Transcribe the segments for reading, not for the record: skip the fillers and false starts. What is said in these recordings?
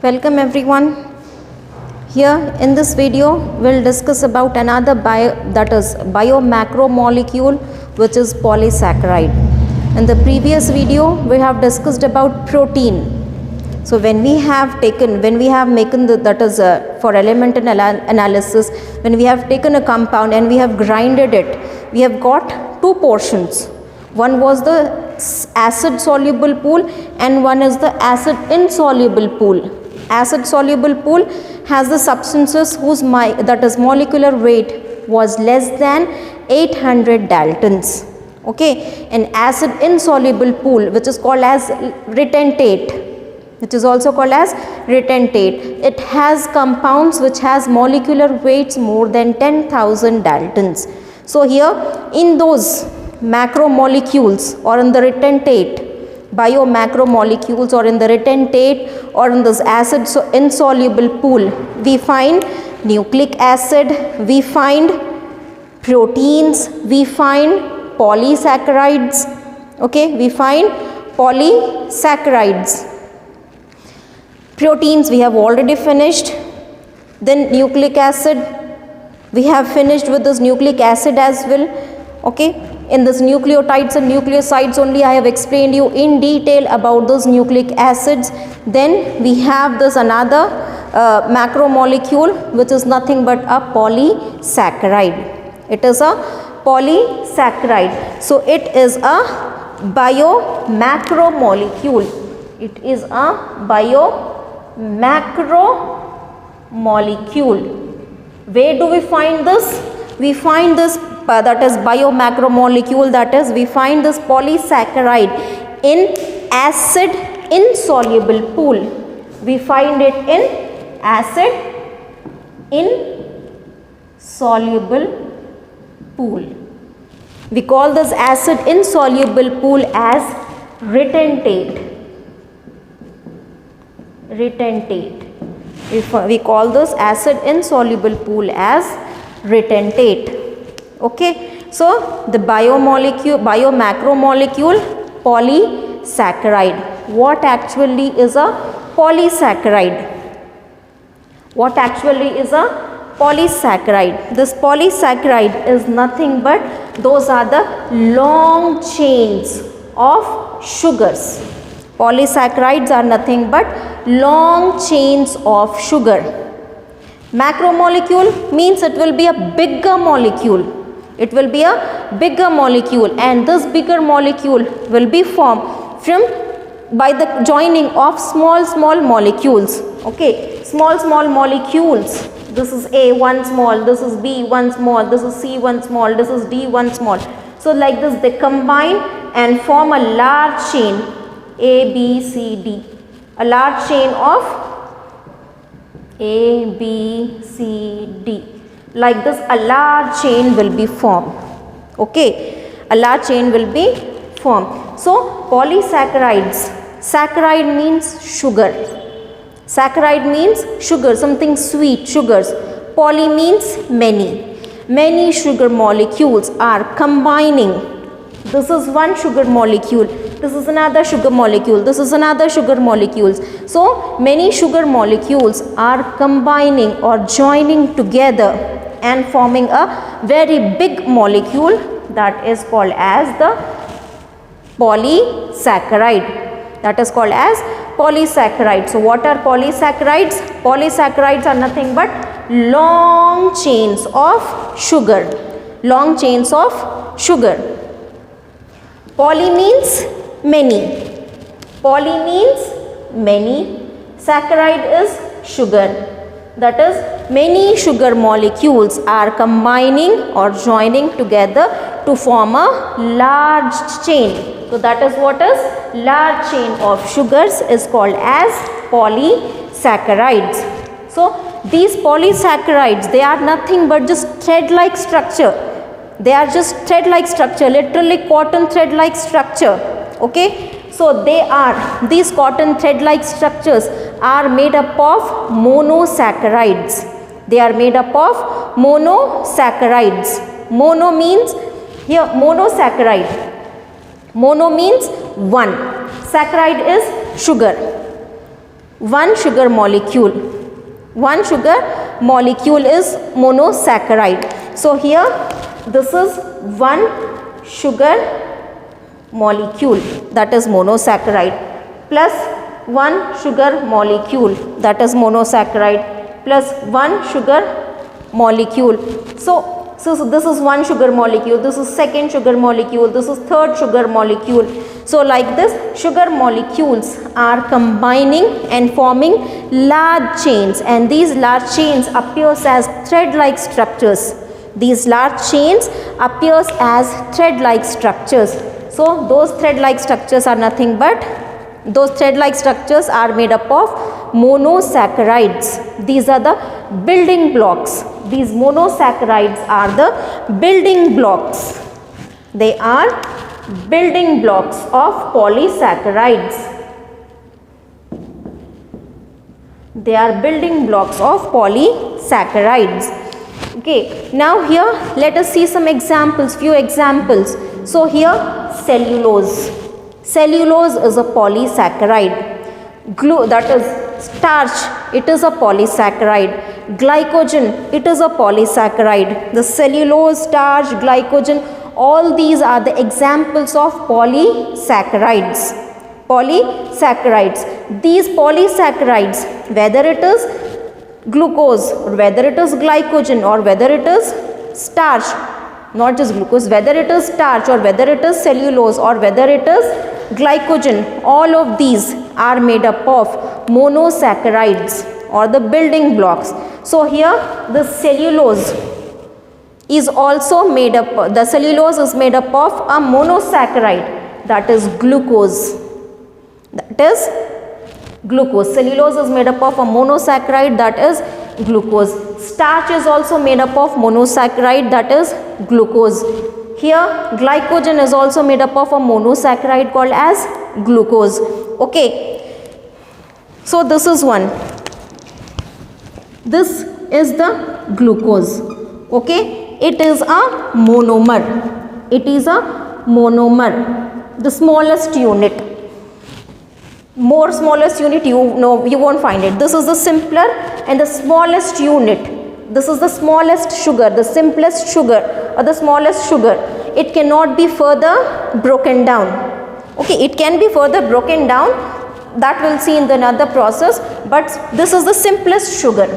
Welcome everyone. Here in this video we'll discuss about another biomacromolecule, which is polysaccharide. In the previous video we have discussed about protein. So when we have making for elemental analysis, when we have taken a compound and we have grinded it, we have got two portions. One was the acid soluble pool and one is the acid insoluble pool. Acid soluble pool has the substances whose molecular weight was less than 800 Daltons. Okay, an acid insoluble pool, which is called as retentate, it has compounds which has molecular weights more than 10,000 Daltons. So here in those macromolecules or in the retentate, biomacromolecules or in the retentate or in this acid insoluble pool, we find nucleic acid, we find proteins, we find polysaccharides. Okay, we find polysaccharides. Proteins we have already finished. Then nucleic acid, we have finished with this nucleic acid as well. Okay, in this nucleotides and nucleosides only I have explained you in detail about those nucleic acids. Then we have this another macromolecule, which is nothing but a polysaccharide. It is a polysaccharide. So it is a biomacromolecule. It is a biomacromolecule. Where do we find this? We find this that is biomacromolecule, that is we find this polysaccharide in acid insoluble pool. We find it in acid insoluble pool. We call this acid insoluble pool as retentate. We call this acid insoluble pool as retentate. Okay, so the biomacromolecule polysaccharide. What actually is a polysaccharide? What actually is a polysaccharide? This polysaccharide is nothing but those are the long chains of sugars. Polysaccharides are nothing but long chains of sugar. Macromolecule means it will be a bigger molecule. It will be a bigger molecule, and this bigger molecule will be formed by the joining of small molecules. Okay, small molecules. This is A, one small, this is B, one small, this is C, one small, this is D, one small. So like this they combine and form a large chain, A, B, C, D. A large chain of A, B, C, D. Like this a large chain will be formed. Okay, a large chain will be formed. So polysaccharides, saccharide means sugar. Saccharide means sugar, something sweet, sugars. Poly means many. Many sugar molecules are combining. This is one sugar molecule, this is another sugar molecule, this is another sugar molecules. So many sugar molecules are combining or joining together and forming a very big molecule, that is called as the polysaccharide. That is called as polysaccharide. So what are polysaccharides? Polysaccharides are nothing but long chains of sugar. Long chains of sugar. Poly means many. Poly means many. Saccharide is sugar. That is, many sugar molecules are combining or joining together to form a large chain. So that is what is large chain of sugars is called as polysaccharides. So these polysaccharides, they are nothing but just thread-like structure. They are just thread-like structure, literally cotton thread-like structure. Okay. So these cotton thread-like structures are made up of monosaccharides. They are made up of monosaccharides. Mono means here monosaccharide. Mono means one. Saccharide is sugar. one sugar molecule. One sugar molecule is monosaccharide. So here this is one sugar molecule, that is monosaccharide, plus one sugar molecule, that is monosaccharide, plus one sugar molecule. So this is one sugar molecule, this is second sugar molecule, this is third sugar molecule. So like this, sugar molecules are combining and forming large chains, and these large chains appears as thread-like structures. These large chains appears as thread-like structures. So those thread-like structures are nothing but, those thread-like structures are made up of monosaccharides. These are the building blocks. These monosaccharides are the building blocks. They are building blocks of polysaccharides. They are building blocks of polysaccharides. Okay, now here let us see some examples, few examples. So here cellulose. Cellulose is a polysaccharide. Glue, that is starch, it is a polysaccharide. Glycogen, it is a polysaccharide. The cellulose, starch, glycogen, all these are the examples of polysaccharides. Polysaccharides. These polysaccharides, whether it is glucose or whether it is glycogen or whether it is starch, not just glucose, whether it is starch or whether it is cellulose or whether it is glycogen, all of these are made up of monosaccharides or the building blocks. So here the cellulose is also made up, the cellulose is made up of a monosaccharide, that is glucose. That is glucose. Cellulose is made up of a monosaccharide, that is glucose. Starch is also made up of monosaccharide, that is glucose. Here glycogen is also made up of a monosaccharide called as glucose. Okay. So this is one. This is the glucose. Okay. It is a monomer. It is a monomer. The smallest unit. More smallest unit, you won't find it. This is the simpler and the smallest unit. This is the smallest sugar, the simplest sugar or the smallest sugar. It cannot be further broken down. Okay, it can be further broken down, that we'll see in the another process, but this is the simplest sugar.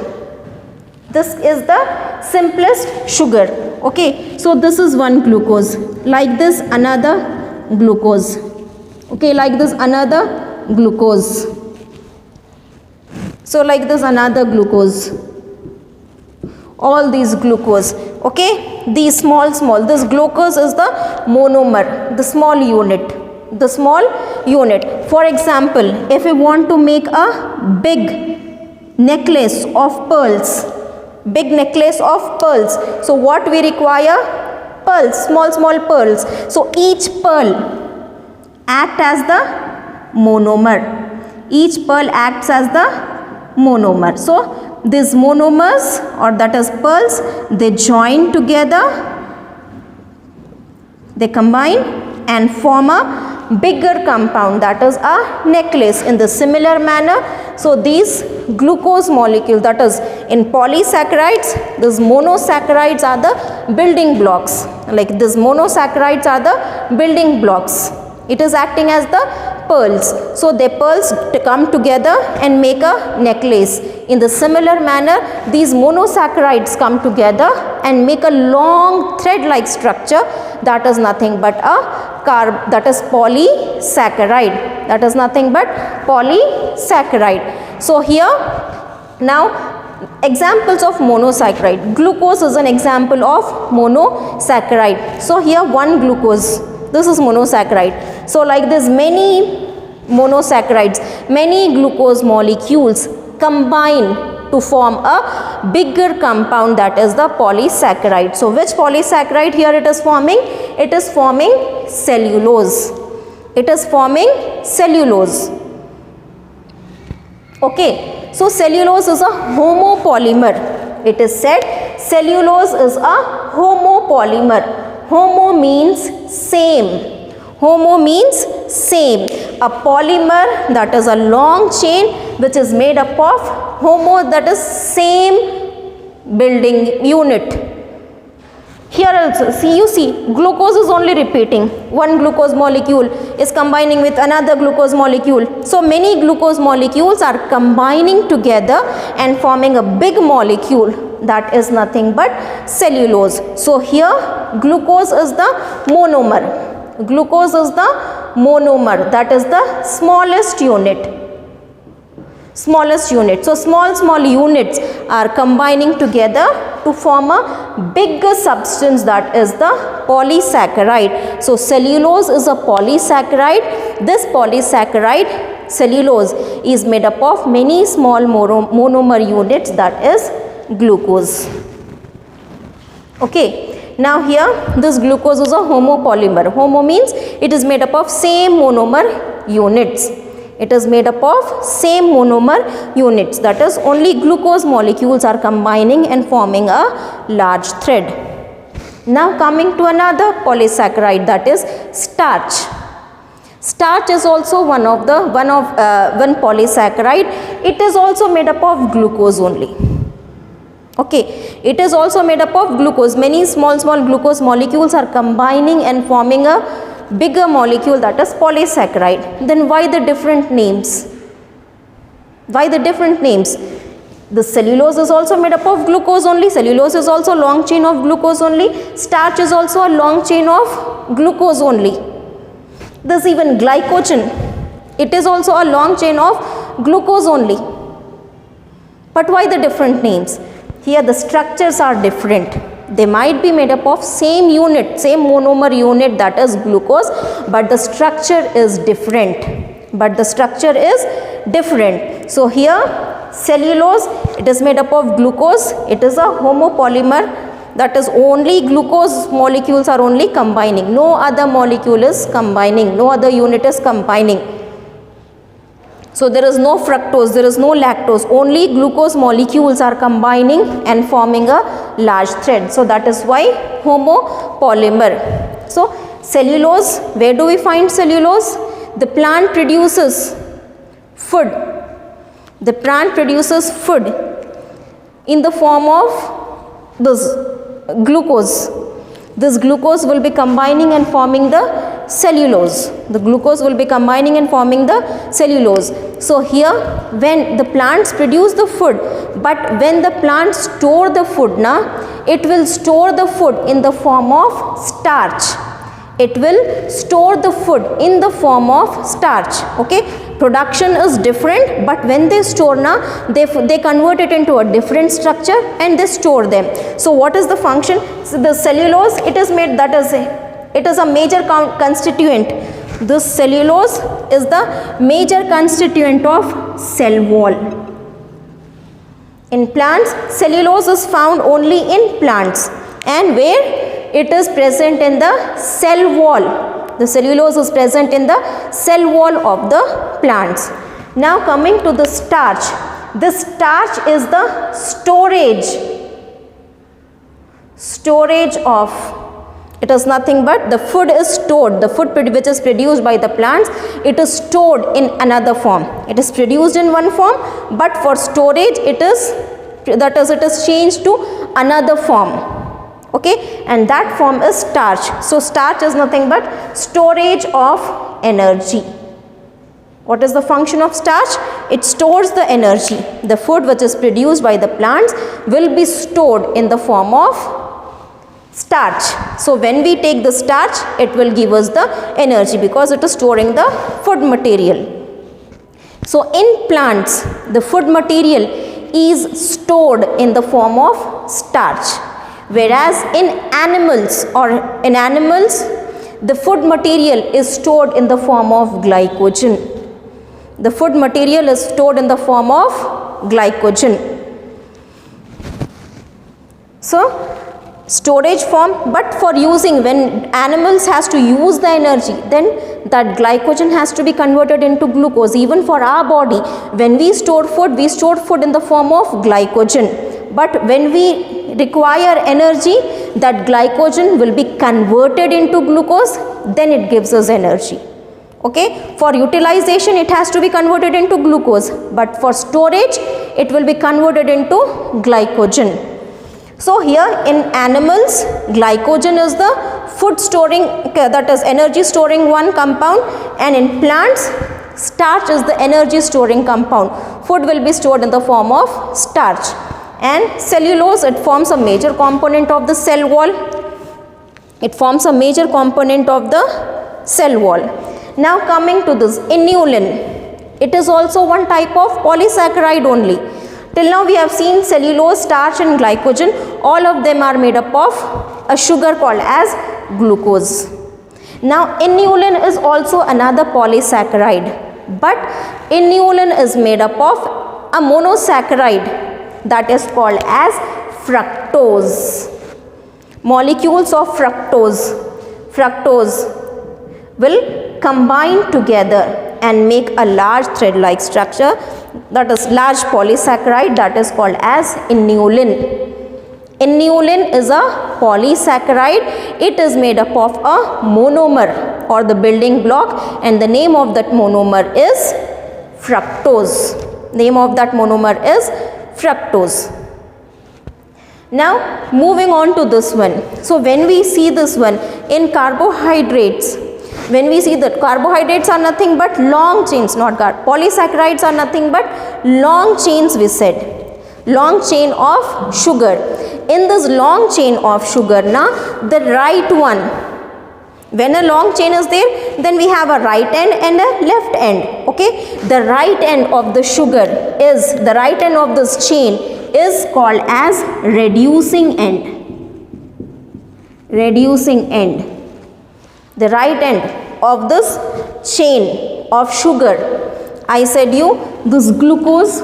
This is the simplest sugar. Okay, so this is one glucose. Like this another glucose. Okay, like this another glucose. So like this another glucose. All these glucose. Okay, these small, this glucose is the monomer, the small unit. The small unit. For example, if we want to make a big necklace of pearls, big necklace of pearls, so what we require? Pearls, small pearls. So each pearl act as the monomer. Each pearl acts as the monomer. So these monomers, or that is pearls, they join together, they combine and form a bigger compound, that is a necklace. In the similar manner, so these glucose molecule, that is in polysaccharides, these monosaccharides are the building blocks. Like these monosaccharides are the building blocks. It is acting as the pearls. So the pearls come together and make a necklace. In the similar manner, these monosaccharides come together and make a long thread-like structure, that is nothing but a that is polysaccharide. That is nothing but polysaccharide. So here now examples of monosaccharide. Glucose is an example of monosaccharide. So here one glucose. This is monosaccharide. So like this many monosaccharides, many glucose molecules combine to form a bigger compound, that is the polysaccharide. So which polysaccharide here it is forming? It is forming cellulose. It is forming cellulose. Okay. So cellulose is a homopolymer. It is said cellulose is a homopolymer. Homo means same. Homo means same. a polymer, that is a long chain which is made up of homo, that is same building unit. Here also see glucose is only repeating. One glucose molecule is combining with another glucose molecule. So many glucose molecules are combining together and forming a big molecule, that is nothing but cellulose. So here glucose is the monomer. Glucose is the monomer, that is the smallest unit. Smallest unit. So small units are combining together to form a bigger substance, that is the polysaccharide. So cellulose is a polysaccharide. This polysaccharide cellulose is made up of many small monomer units, that is glucose. Okay. Now here this glucose is a homopolymer. Homo means it is made up of same monomer units. It is made up of same monomer units, that is only glucose molecules are combining and forming a large thread. Now coming to another polysaccharide, that is starch. Starch is also one polysaccharide. It is also made up of glucose only. Okay, it is also made up of glucose. Many small glucose molecules are combining and forming a bigger molecule, that is polysaccharide. Then why the different names? Why the different names? The cellulose is also made up of glucose only. Cellulose is also long chain of glucose only. Starch is also a long chain of glucose only. This even glycogen, it is also a long chain of glucose only. But why the different names? Here the structures are different. They might be made up of same unit, same monomer unit, that is glucose, but the structure is different. So here cellulose, it is made up of glucose. It is a homopolymer, that is only glucose molecules are only combining. No other molecule is combining. No other unit is combining. So there is no fructose, there is no lactose, only glucose molecules are combining and forming a large thread. So that is why homopolymer. So cellulose, where do we find cellulose? The plant produces food. The plant produces food in the form of this glucose. This glucose will be combining and forming the cellulose. The glucose will be combining and forming the cellulose. So here when the plants produce the food, but when the plants store the food, it will store the food in the form of starch. It will store the food in the form of starch. Okay, production is different, but when they store, they convert it into a different structure and they store them. So what is the function? So the cellulose, it is made, it is a major constituent. This cellulose is the major constituent of cell wall. In plants, cellulose is found only in plants, and where it is present in the cell wall. The cellulose is present in the cell wall of the plants. Now coming to the starch. The starch is the storage of, it is nothing but the food is stored. The food which is produced by the plants, it is stored in another form. It is produced in one form, but for storage it is changed to another form. Okay, and that form is starch. So starch is nothing but storage of energy. What is the function of starch? It stores the energy. The food which is produced by the plants will be stored in the form of starch. So when we take the starch, it will give us the energy because it is storing the food material. So in plants, the food material is stored in the form of starch, whereas in animals, the food material is stored in the form of glycogen. The food material is stored in the form of glycogen. So storage form, but for using, when animals has to use the energy, then that glycogen has to be converted into glucose. Even for our body, when we store food in the form of glycogen, but when we require energy, that glycogen will be converted into glucose, then it gives us energy. Okay, for utilization it has to be converted into glucose, but for storage it will be converted into glycogen. So here in animals, glycogen is the food storing, that is energy storing one compound, and in plants, starch is the energy storing compound. Food will be stored in the form of starch. And cellulose, it forms a major component of the cell wall. It forms a major component of the cell wall. Now coming to this inulin, it is also one type of polysaccharide only. Till now we have seen cellulose, starch and glycogen, all of them are made up of a sugar called as glucose. Now inulin is also another polysaccharide, but inulin is made up of a monosaccharide that is called as fructose. Molecules of fructose will combine together and make a large thread-like structure, that is large polysaccharide, that is called as inulin. Inulin is a polysaccharide. It is made up of a monomer or the building block, and the name of that monomer is fructose. Name of that monomer is fructose. Now moving on to this one. So when we see this one in carbohydrates, when we see that carbohydrates are nothing but long chains, not polysaccharides are nothing but long chains, we said, long chain of sugar. In this long chain of sugar, now the right one, when a long chain is there, then we have a right end and a left end. Okay, the right end of the sugar is, the right end of this chain is called as reducing end. Reducing end. The right end of this chain of sugar, I said you, this glucose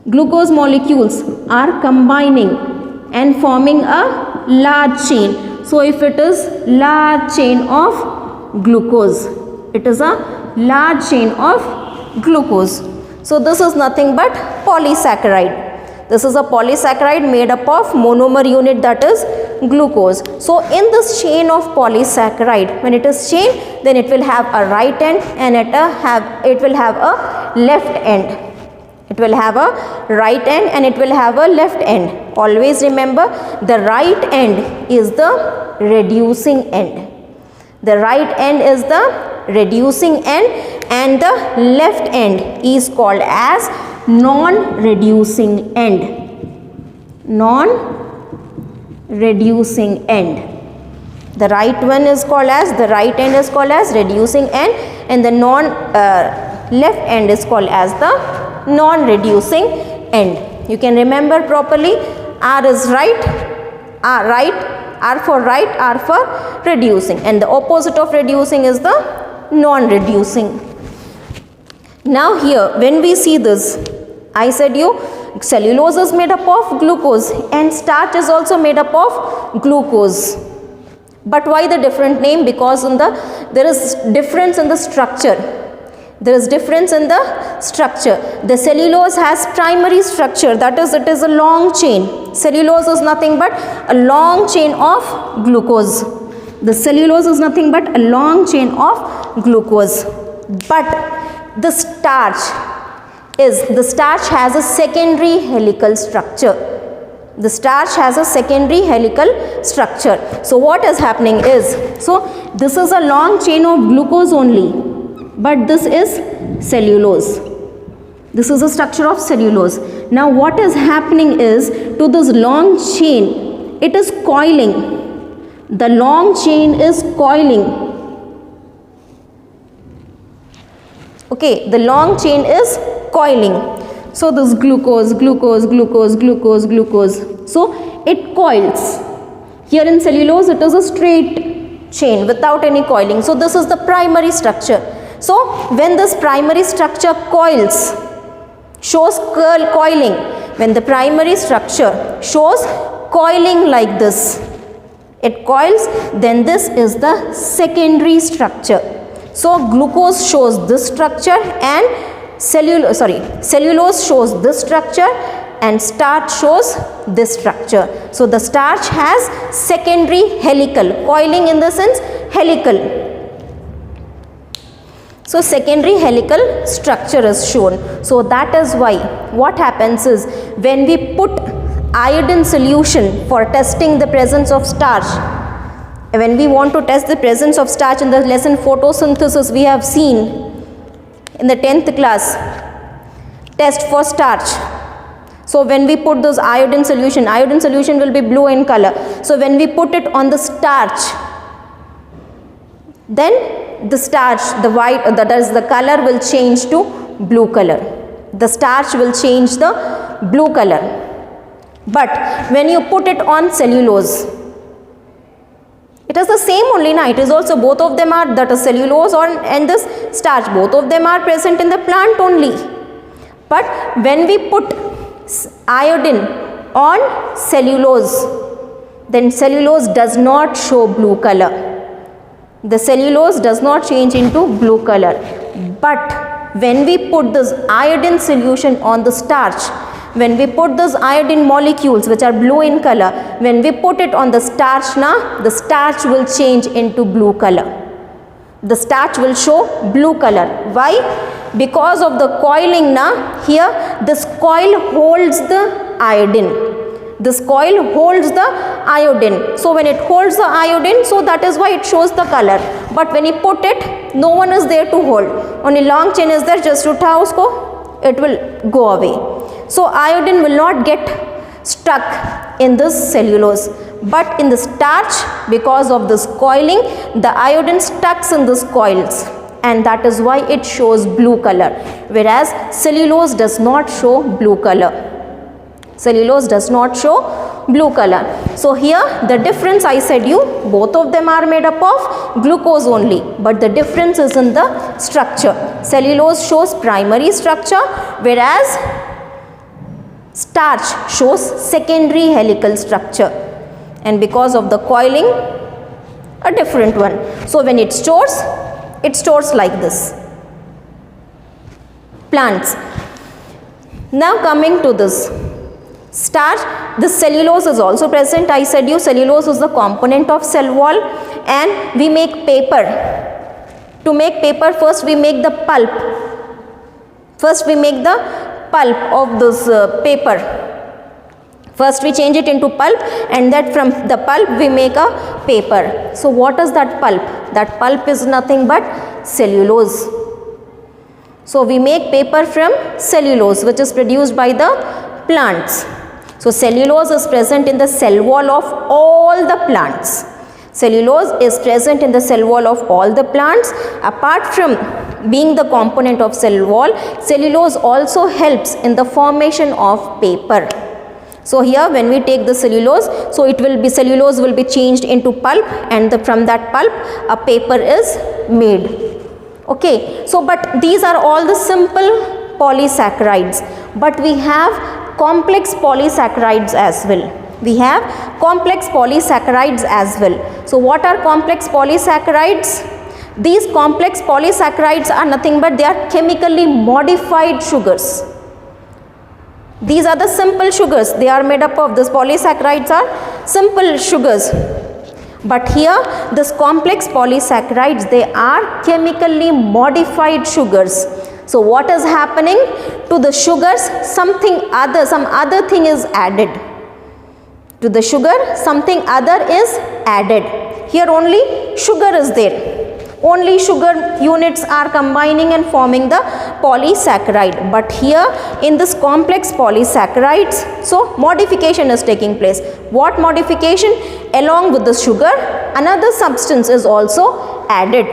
molecules are combining and forming a large chain. So if it is large chain of glucose, it is a large chain of glucose. So this is nothing but polysaccharide. This is a polysaccharide made up of monomer unit, that is glucose. So in this chain of polysaccharide, when it is chain, then it will have a right end and it will have a left end. It will have a right end and it will have a left end. Always remember, the right end is the reducing end. The right end is the reducing end and the left end is called as non-reducing end. Non-reducing end. The right one is called as, the right end is called as reducing end, and the left end is called as the non-reducing end. You can remember properly, R is right, R for right, R for reducing, and the opposite of reducing is the non-reducing. Now here when we see this, I said you cellulose is made up of glucose and starch is also made up of glucose. But why the different name? Because there is difference in the structure. There is difference in the structure. The cellulose has primary structure, that is, it is a long chain. Cellulose is nothing but a long chain of glucose. The cellulose is nothing but a long chain of glucose. But the starch has a secondary helical structure. The starch has a secondary helical structure. So what is happening is, so this is a long chain of glucose only, but this is cellulose. This is a structure of cellulose. Now what is happening is, to this long chain, it is coiling. The long chain is coiling. Okay, the long chain is coiling. So this glucose. So it coils. Here in cellulose it is a straight chain without any coiling. So this is the primary structure. So when this primary structure coils, shows coiling, when the primary structure shows coiling like this, it coils, then this is the secondary structure. So glucose shows this structure and cellulose shows this structure and starch shows this structure. So the starch has secondary helical, coiling in the sense helical. So secondary helical structure is shown. So that is why what happens is, when we put iodine solution for testing the presence of starch, when we want to test the presence of starch in the lesson photosynthesis, we have seen in the 10th class, test for starch. So when we put those iodine solution will be blue in color. So when we put it on the starch, then the starch, the white, that is the color will change to blue color. The starch will change the blue color. But when you put it on cellulose, it is the same only, na? It is also, both of them are, that is cellulose and this starch, both of them are present in the plant only. But when we put iodine on cellulose, then cellulose does not show blue color. The cellulose does not change into blue color. But when we put this iodine solution on the starch, when we put those iodine molecules which are blue in color, when we put it on the starch, the starch will change into blue color. The starch will show blue color. Why? Because of the coiling, here this coil holds the iodine. This coil holds the iodine. So when it holds the iodine, so that is why it shows the color. But when you put it, no one is there to hold. Only long chain is there, just uthao usko, it will go away. So iodine will not get stuck in this cellulose. But in the starch, because of this coiling, the iodine stucks in these coils, and that is why it shows blue color. Whereas cellulose does not show blue color. Cellulose does not show blue color. So here the difference, I said you, both of them are made up of glucose only, but the difference is in the structure. Cellulose shows primary structure, whereas starch shows secondary helical structure, and because of the coiling, a different one. So when it stores like this. Plants. Now coming to this starch, the cellulose is also present. I said you, cellulose is the component of cell wall, and we make paper. To make paper, first we make the pulp. First we make the pulp of this paper. First we change it into pulp, and that from the pulp we make a paper. So what is that pulp? That pulp is nothing but cellulose. So we make paper from cellulose, which is produced by the plants. So cellulose is present in the cell wall of all the plants. Cellulose is present in the cell wall of all the plants. Apart from being the component of cell wall, cellulose also helps in the formation of paper. So here when we take the cellulose, so it will be, cellulose will be changed into pulp, and from that pulp a paper is made. Okay, so but these are all the simple polysaccharides, but we have complex polysaccharides as well. We have complex polysaccharides as well. So what are complex polysaccharides? These complex polysaccharides are nothing but they are chemically modified sugars. These are the simple sugars. They are made up of, this polysaccharides are simple sugars. But here this complex polysaccharides, they are chemically modified sugars. So what is happening to the sugars? Some other thing is added. To the sugar, something other is added. Here only sugar is there. Only sugar units are combining and forming the polysaccharide. But here in this complex polysaccharides, so modification is taking place. What modification? Along with the sugar, another substance is also added.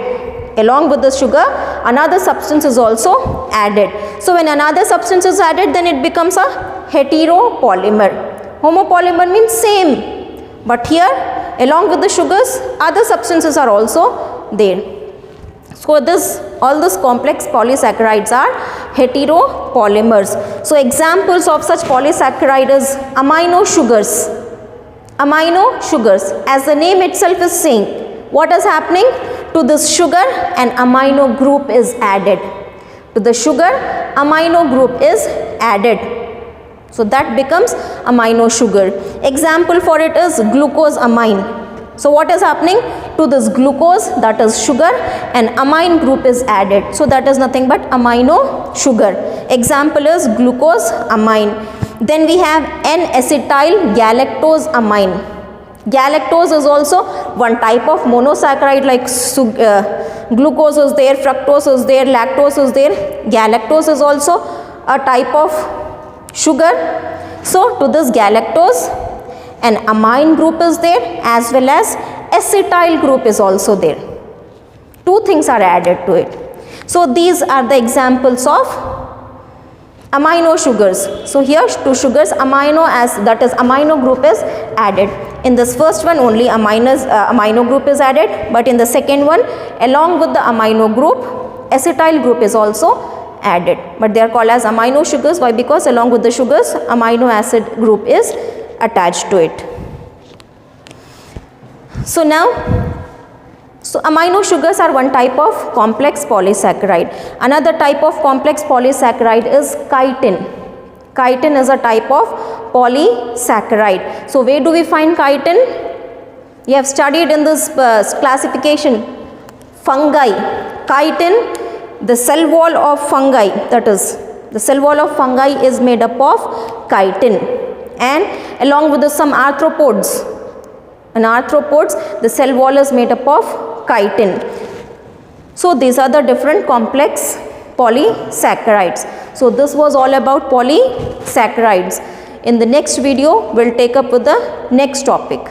Along with the sugar, another substance is also added. So when another substance is added, then it becomes a heteropolymer. Homopolymer means same, but here along with the sugars, other substances are also there. So all these complex polysaccharides are heteropolymers. So examples of such polysaccharide is amino sugars. Amino sugars, as the name itself is saying, what is happening? To this sugar, an amino group is added. To the sugar, amino group is added. So that becomes amino sugar. Example for it is glucosamine. So what is happening to this glucose, that is sugar, an amine group is added. So that is nothing but amino sugar. Example is glucose amine. Then we have N-acetyl galactose amine. Galactose is also one type of monosaccharide, like glucose is there, fructose is there, lactose is there. Galactose is also a type of sugar. So to this galactose, an amine group is there as well as acetyl group is also there. Two things are added to it. So these are the examples of amino sugars. So here two sugars, amino, as that is amino group is added. In this first one only amino group is added, but in the second one along with the amino group acetyl group is also added, but they are called as amino sugars. Why? Because along with the sugars amino acid group is attached to it. So now, amino sugars are one type of complex polysaccharide. Another type of complex polysaccharide is chitin. Chitin is a type of polysaccharide. So where do we find chitin? You have studied in this classification, fungi. Chitin, the cell wall of fungi, that is the cell wall of fungi is made up of chitin, and along with some arthropods. In arthropods, the cell wall is made up of chitin. So these are the different complex polysaccharides. So this was all about polysaccharides. In the next video, we'll take up with the next topic.